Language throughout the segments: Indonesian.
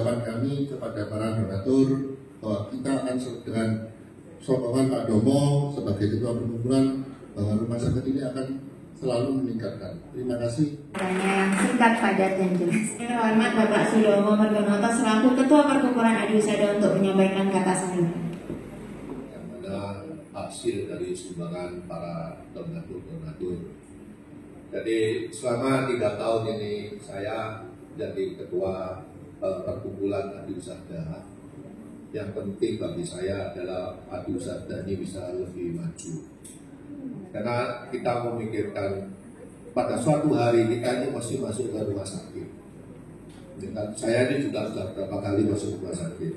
ucapan kami kepada para donatur bahwa kita akan dengan sokongan Pak Domo sebagai ketua perkumpulan bahwa rumah sakit ini akan selalu meningkatkan. Terima kasih. Yang singkat, padat, dan jelas. Yang hormat Bapak Sudomo Margonoto selaku Ketua Perkumpulan Adiwisada untuk menyampaikan kata sambutan. Yang mana hasil dari sumbangan para donatur. Jadi selama 3 tahun ini saya jadi ketua perkumpulan Adiwisada. Yang penting bagi saya adalah Adiwisada ini bisa lebih maju. Karena kita memikirkan pada suatu hari kita ini masih masuk ke rumah sakit. Dan saya ini juga sudah berapa kali masuk rumah sakit.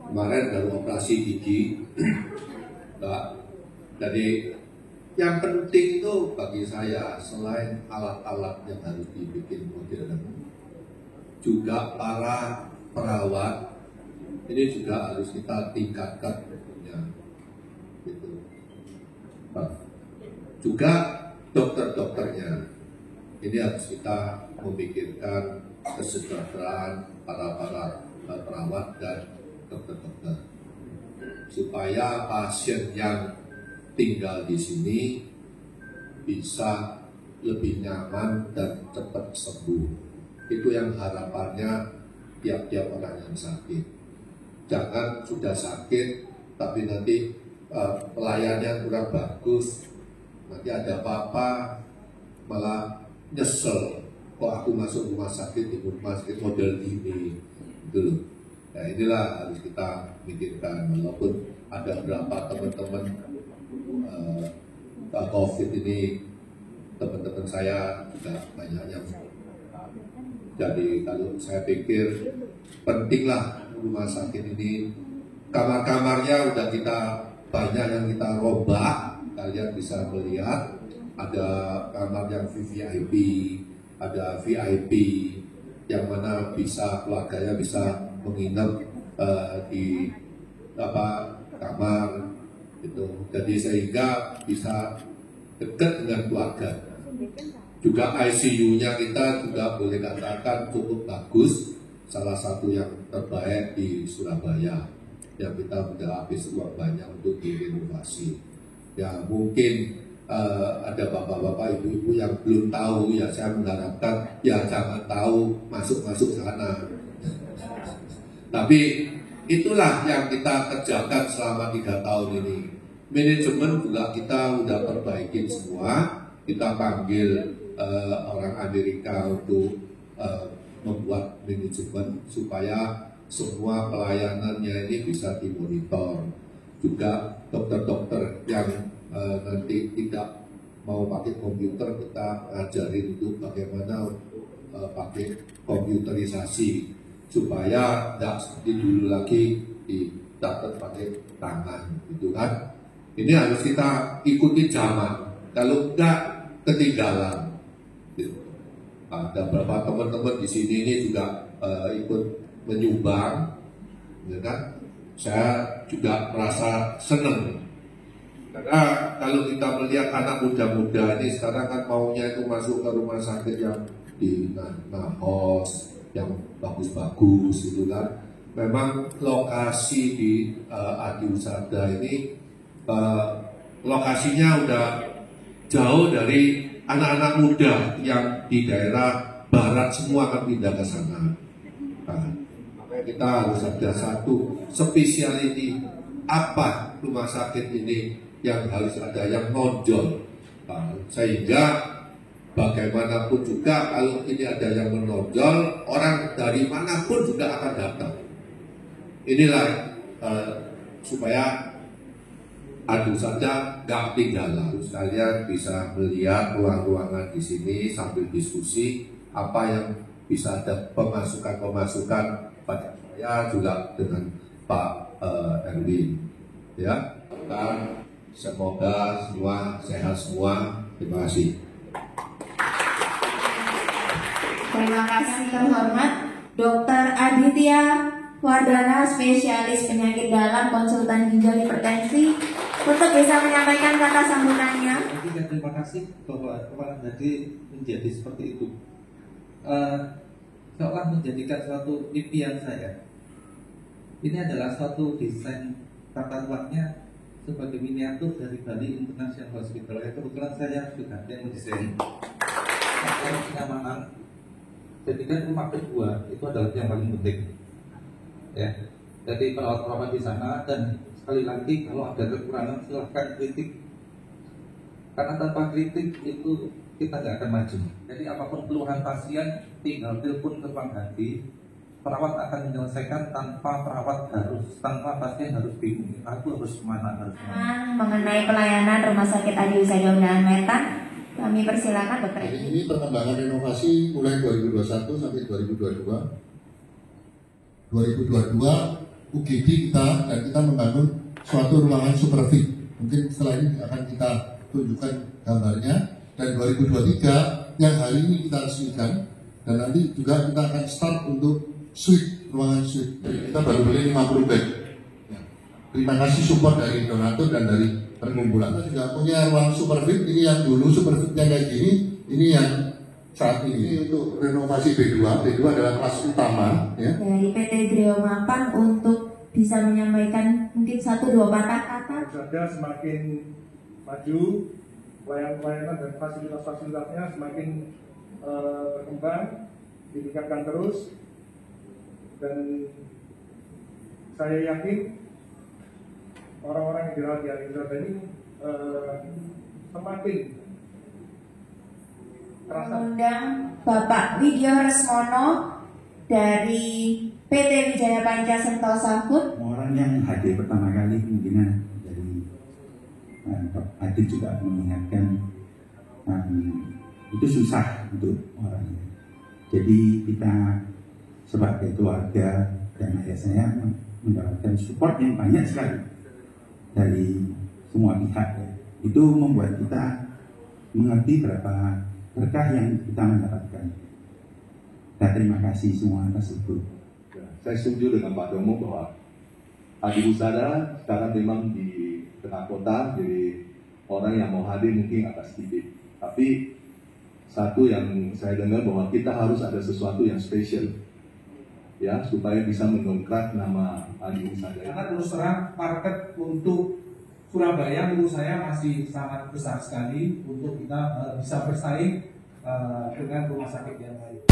Kemarin baru operasi gigi. Jadi yang penting itu bagi saya selain alat-alat yang harus dibikin modern, juga para perawat ini juga harus kita tingkatkan ya, gitu. Juga dokter-dokternya ini harus kita memikirkan kesejahteraan para perawat dan dokter-dokter supaya pasien yang tinggal di sini bisa lebih nyaman dan cepat sembuh. Itu yang harapannya tiap-tiap orang yang sakit. Jangan sudah sakit tapi nanti pelayannya kurang bagus, nanti ada apa-apa malah nyesel, kok aku masuk rumah sakit di rumah sakit model ini gitu. Nah inilah harus kita pikirkan, walaupun ada berapa teman-teman COVID ini, teman-teman saya juga banyak yang jadi, kalau saya pikir pentinglah rumah sakit ini, kamar-kamarnya udah kita banyak yang kita rombak. Kalian bisa melihat ada kamar yang VVIP, ada VIP yang mana bisa keluarganya bisa menginap di kamar itu. Jadi sehingga bisa dekat dengan keluarga. Juga ICU-nya kita juga boleh katakan cukup bagus, salah satu yang terbaik di Surabaya. Yang kita sudah habis uang banyak untuk direnovasi. Ya mungkin ada bapak-bapak, ibu-ibu yang belum tahu, ya saya mengharapkan ya jangan tahu masuk sana. Tapi itulah yang kita kerjakan selama 3 tahun ini. Manajemen juga kita udah perbaikin semua. Kita panggil orang Amerika untuk membuat manajemen supaya semua pelayanannya ini bisa dimonitor. Juga dokter-dokter yang nanti tidak mau pakai komputer, kita ngajarin untuk bagaimana pakai komputerisasi supaya tidak seperti dulu lagi didapat pakai tangan, gitu kan? Ini harus kita ikuti zaman. Kalau enggak ketinggalan. Ada beberapa teman-teman di sini ini juga ikut menyumbang, ya kan? Saya juga merasa senang karena kalau kita melihat anak muda-muda ini sekarang kan maunya itu masuk ke rumah sakit yang di Nahos, yang bagus-bagus gitu kan. Memang lokasi di Adiwisada ini lokasinya udah jauh dari anak-anak muda yang di daerah barat, semua akan pindah ke sana. Nah, makanya kita harus ada satu spesialiti apa rumah sakit ini yang harus ada yang nonjol. Nah, sehingga bagaimanapun juga kalau ini ada yang menonjol, orang dari manapun juga akan datang. Inilah supaya Adiwisada nggak ketinggalan. Kalian bisa melihat ruang-ruangan di sini sambil diskusi apa yang bisa ada pemasukan pada saya juga dengan Pak Erwin. Ya, dan semoga semua sehat semua. Terima kasih. Terima kasih terhormat Dr. Aditya Wardana, spesialis penyakit dalam, konsultan ginjal hipertensi, untuk bisa menyampaikan kata sambutannya. Terima kasih bahwa kemarin tadi menjadi seperti itu. seolah menjadikan suatu impian saya. Ini adalah suatu desain tata ruangnya sebagai miniatur dari Bali International Hospital. Kebetulan saya juga yang mendesain. Kenyamanan. Jadi kan rumah kedua itu adalah yang paling penting. Ya. Jadi perawat-perawat di sana, dan sekali lagi kalau ada kekurangan silahkan kritik. Karena tanpa kritik itu kita nggak akan maju. Jadi apapun keluhan pasien, tinggal telepon ke ruang ganti, perawat akan menyelesaikan tanpa pasien harus bingung. Aku harus kemana, harus kemana. Mengenai pelayanan Rumah Sakit Adi Usadom dan Metan, kami persilakan Dokter. Jadi ini perkembangan inovasi mulai 2021 sampai 2022. 2022 UGD kita dan kita membangun suatu ruangan supervit. Mungkin setelah ini akan kita tunjukkan gambarnya. Dan 2023 yang hari ini kita resmikan, dan nanti juga kita akan start untuk suite, ruangan suite. Kita baru beli 50 bed. Ya. Terima kasih support dari donatur dan dari perkumpulan. Kita juga punya ruang supervit. Ini yang dulu supervit yang kayak gini, ini yang saat ini untuk renovasi B2. B2 adalah kelas utama. Ya. Dari PT Greo Mapan untuk bisa menyampaikan mungkin 1-2 patah kata. Saja semakin maju, pelayanan dan fasilitas-fasilitasnya semakin berkembang, ditingkatkan terus, dan saya yakin orang-orang yang dirawat di Adi Usadom ini semakin terasa. Mengundang Bapak Widyo Resmono dari PT Wijaya Panca Sentosa Food. Orang yang hadir pertama kali kemungkinan dari Adi juga mengingatkan itu susah untuk orangnya. Jadi kita sebagai keluarga dan ayah saya mendapatkan support yang banyak sekali dari semua pihak. Ya. Itu membuat kita mengerti berapa berkah yang kita mendapatkan. Dan terima kasih semua atas itu. Saya setuju dengan Pak Domo bahwa Adi Usadom sekarang memang di tengah kota, jadi orang yang mau hadir mungkin agak sedikit. Tapi satu yang saya dengar bahwa kita harus ada sesuatu yang spesial, ya, supaya bisa mendongkrak nama Adi Usadom. Karena terus terang market untuk Surabaya menurut saya masih sangat besar sekali untuk kita bisa bersaing dengan rumah sakit yang lain.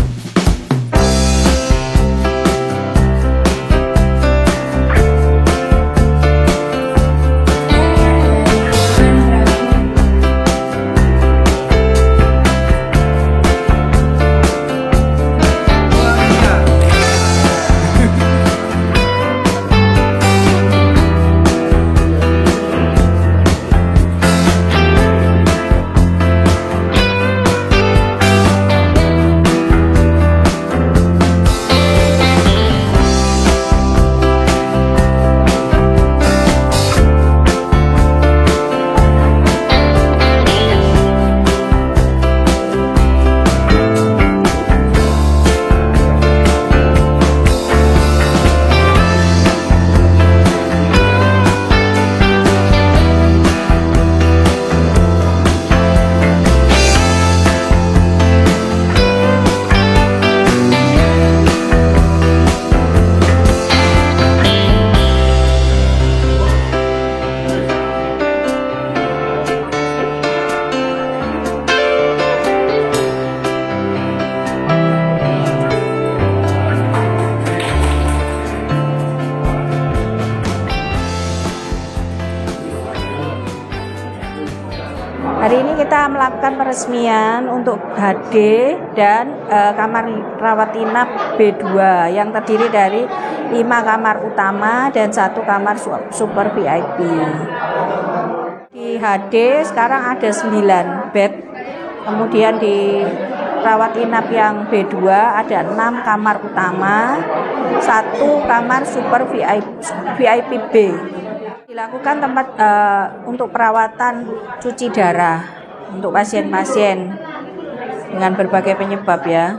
Hari ini kita melakukan peresmian untuk HD dan kamar rawat inap B2 yang terdiri dari 5 kamar utama dan 1 kamar super VIP. Di HD sekarang ada 9 bed, kemudian di rawat inap yang B2 ada 6 kamar utama, 1 kamar super VIP B. Dilakukan tempat untuk perawatan cuci darah untuk pasien-pasien dengan berbagai penyebab ya.